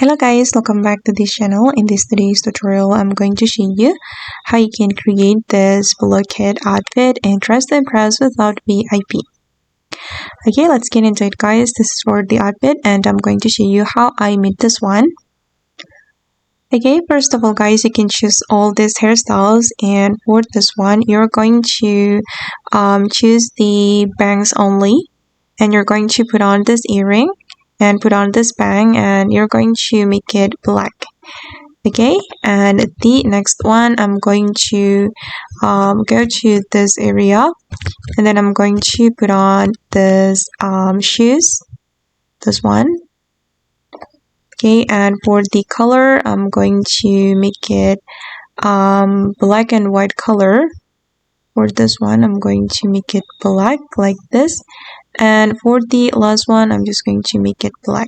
Hello guys, welcome back to this channel. In this today's tutorial, I'm going to show you how you can create this Blokette outfit and dress to impress without VIP. Okay, let's get into it guys. This is for the outfit and I'm going to show you how I made this one. Okay, first of all guys, you can choose all these hairstyles, and for this one, you're going to choose the bangs only, and you're going to put on this earring and put on this bang, and you're going to make it black. Okay, and the next one, I'm going to go to this area, and then I'm going to put on this shoes, this one. Okay, and for the color, I'm going to make it black and white color. For this one, I'm going to make it black like this, and for the last one, I'm just going to make it black.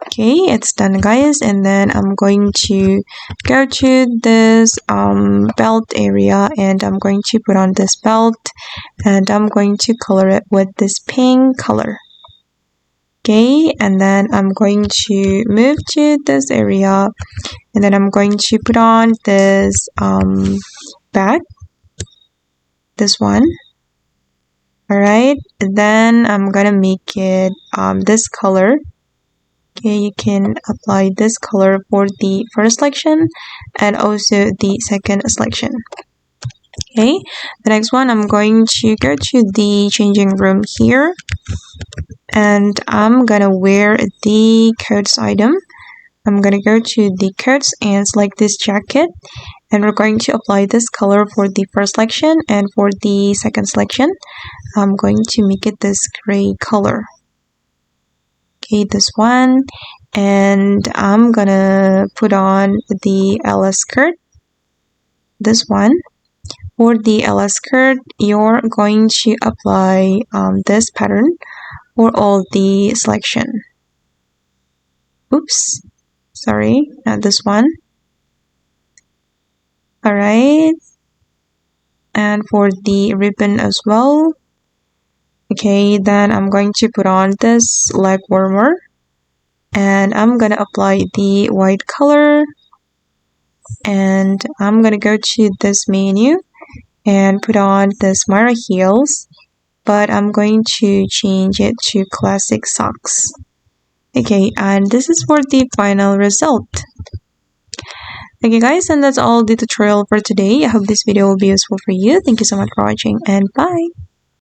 Okay, it's done guys, and then I'm going to go to this belt area, and I'm going to put on this belt, and I'm going to color it with this pink color. Okay, and then I'm going to move to this area, and then I'm going to put on this bag, this one. Alright, then I'm gonna make it this color. Okay, you can apply this color for the first selection and also the second selection. Okay, the next one, I'm going to go to the changing room here, and I'm gonna wear the coats item. I'm gonna go to the coats and select this jacket, and we're going to apply this color for the first selection, and for the second selection, I'm going to make it this gray color. Okay, this one, and I'm gonna put on the LS skirt, this one. For the LS skirt, you're going to apply this pattern for all the selection. Oops, sorry, not this one. Alright, and for the ribbon as well. Okay, then I'm going to put on this leg warmer, and I'm gonna apply the white color, and I'm gonna go to this menu and put on this Mara heels, but I'm going to change it to classic socks. Okay, and this is for the final result. Okay guys, and that's all the tutorial for today. I hope this video will be useful for you. Thank you so much for watching, and bye!